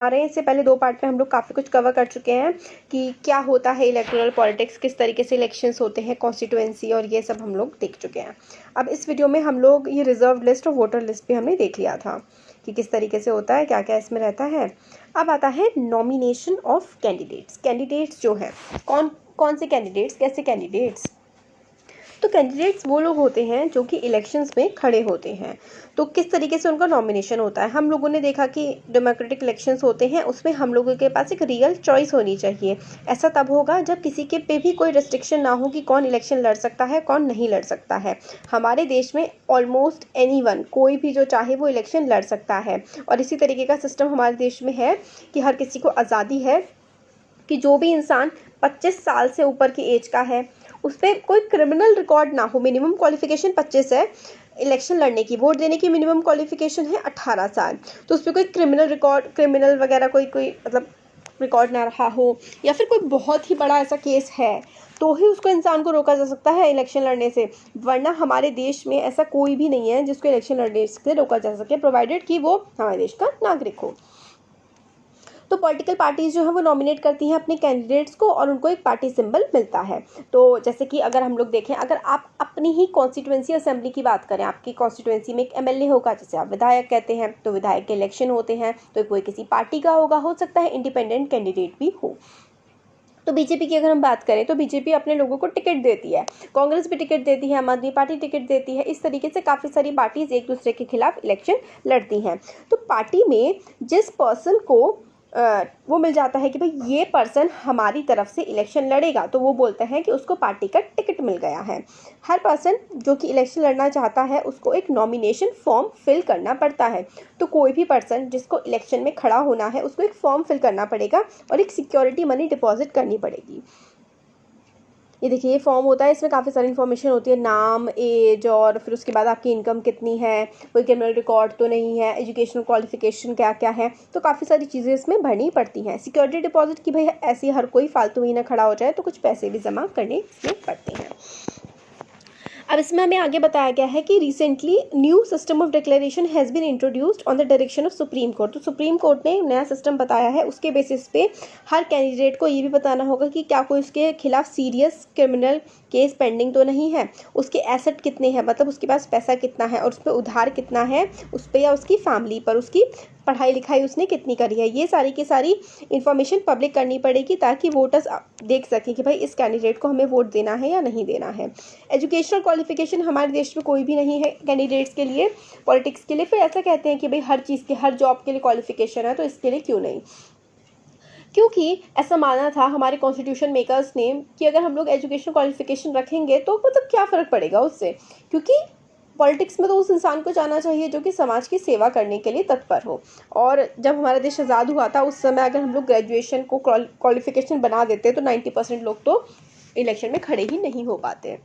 आ रहे हैं। इससे पहले 2 पार्ट में हम लोग काफ़ी कुछ कवर कर चुके हैं कि क्या होता है इलेक्टोरल पॉलिटिक्स, किस तरीके से इलेक्शंस होते हैं, कॉन्स्टिट्यूएंसी, और ये सब हम लोग देख चुके हैं। अब इस वीडियो में हम लोग ये रिजर्व लिस्ट और वोटर लिस्ट भी हमने देख लिया था कि किस तरीके से होता है, क्या क्या इसमें रहता है। अब आता है नॉमिनेशन ऑफ कैंडिडेट्स। कैंडिडेट्स जो हैं, कौन कौन से कैंडिडेट्स, कैसे कैंडिडेट्स। तो कैंडिडेट्स वो लोग होते हैं जो कि इलेक्शंस में खड़े होते हैं। तो किस तरीके से उनका नॉमिनेशन होता है। हम लोगों ने देखा कि डेमोक्रेटिक इलेक्शंस होते हैं, उसमें हम लोगों के पास एक रियल चॉइस होनी चाहिए। ऐसा तब होगा जब किसी के पे भी कोई रिस्ट्रिक्शन ना हो कि कौन इलेक्शन लड़ सकता है, कौन नहीं लड़ सकता है। हमारे देश में ऑलमोस्ट एनीवन, कोई भी जो चाहे वो इलेक्शन लड़ सकता है। और इसी तरीके का सिस्टम हमारे देश में है कि हर किसी को आज़ादी है कि जो भी इंसान 25 साल से ऊपर की एज का है, उस पर कोई क्रिमिनल रिकॉर्ड ना हो। मिनिमम क्वालिफिकेशन 25 है इलेक्शन लड़ने की। वोट देने की मिनिमम क्वालिफिकेशन है 18 साल। तो उस पर कोई क्रिमिनल रिकॉर्ड, क्रिमिनल वगैरह कोई मतलब रिकॉर्ड ना रहा हो, या फिर कोई बहुत ही बड़ा ऐसा केस है तो ही उसको इंसान को रोका जा सकता है इलेक्शन लड़ने से। वरना हमारे देश में ऐसा कोई भी नहीं है जिसको इलेक्शन लड़ने से रोका जा सके, प्रोवाइडेड कि वो हमारे देश का नागरिक हो। तो पॉलिटिकल पार्टीज़ जो है वो नॉमिनेट करती हैं अपने कैंडिडेट्स को, और उनको एक पार्टी सिंबल मिलता है। तो जैसे कि अगर हम लोग देखें, अगर आप अपनी ही कॉन्स्टिट्यूएंसी असेंबली की बात करें, आपकी कॉन्स्टिट्यूएंसी में एक एमएलए होगा, जैसे आप विधायक कहते हैं, तो विधायक के इलेक्शन होते हैं, तो कोई किसी पार्टी का होगा, हो सकता है इंडिपेंडेंट कैंडिडेट भी हो। तो बीजेपी की अगर हम बात करें तो बीजेपी अपने लोगों को टिकट देती है, कांग्रेस भी टिकट देती है, आम आदमी पार्टी टिकट देती है। इस तरीके से काफ़ी सारी पार्टीज एक दूसरे के खिलाफ इलेक्शन लड़ती हैं। तो पार्टी में जिस पर्सन को वो मिल जाता है कि भाई ये पर्सन हमारी तरफ से इलेक्शन लड़ेगा, तो वो बोलते हैं कि उसको पार्टी का टिकट मिल गया है। हर पर्सन जो कि इलेक्शन लड़ना चाहता है उसको एक नॉमिनेशन फॉर्म फिल करना पड़ता है। तो कोई भी पर्सन जिसको इलेक्शन में खड़ा होना है उसको एक फॉर्म फिल करना पड़ेगा और एक सिक्योरिटी मनी डिपॉजिट करनी पड़ेगी। ये देखिए, ये फॉर्म होता है, इसमें काफ़ी सारी इन्फॉर्मेशन होती है, नाम, एज, और फिर उसके बाद आपकी इनकम कितनी है, कोई क्रिमिनल रिकॉर्ड तो नहीं है, एजुकेशनल क्वालिफिकेशन क्या क्या है। तो काफ़ी सारी चीज़ें इसमें भरनी पड़ती हैं। सिक्योरिटी डिपॉजिट की भाई ऐसी हर कोई फालतू ही ना खड़ा हो जाए, तो कुछ पैसे भी जमा करने इसमें पड़ते हैं। अब इसमें हमें आगे बताया गया है कि recently new system of declaration has been introduced on the direction of Supreme Court. तो सुप्रीम कोर्ट ने नया सिस्टम बताया है, उसके बेसिस पे हर कैंडिडेट को ये भी बताना होगा कि क्या कोई उसके खिलाफ सीरियस क्रिमिनल केस पेंडिंग तो नहीं है, उसके एसेट कितने हैं, मतलब उसके पास पैसा कितना है, और उस पर उधार कितना है उस पर, या उसकी फैमिली पर, उसकी पढ़ाई लिखाई उसने कितनी करी है। ये सारी की सारी इन्फॉर्मेशन पब्लिक करनी पड़ेगी ताकि वोटर्स देख सकें कि भाई इस कैंडिडेट को हमें वोट देना है या नहीं देना है। एजुकेशनल क्वालिफिकेशन हमारे देश में कोई भी नहीं है कैंडिडेट्स के लिए, पॉलिटिक्स के लिए। फिर ऐसा कहते हैं कि भाई हर चीज़ के, हर जॉब के लिए क्वालिफिकेशन है, तो इसके लिए क्यों नहीं। क्योंकि ऐसा माना था हमारे कॉन्स्टिट्यूशन मेकर्स ने कि अगर हम लोग एजुकेशन क्वालिफिकेशन रखेंगे तो मतलब क्या फ़र्क पड़ेगा उससे, क्योंकि पॉलिटिक्स में तो उस इंसान को जाना चाहिए जो कि समाज की सेवा करने के लिए तत्पर हो। और जब हमारा देश आज़ाद हुआ था उस समय अगर हम लोग ग्रेजुएशन को क्वालिफिकेशन बना देते तो 90% लोग तो इलेक्शन में खड़े ही नहीं हो पाते।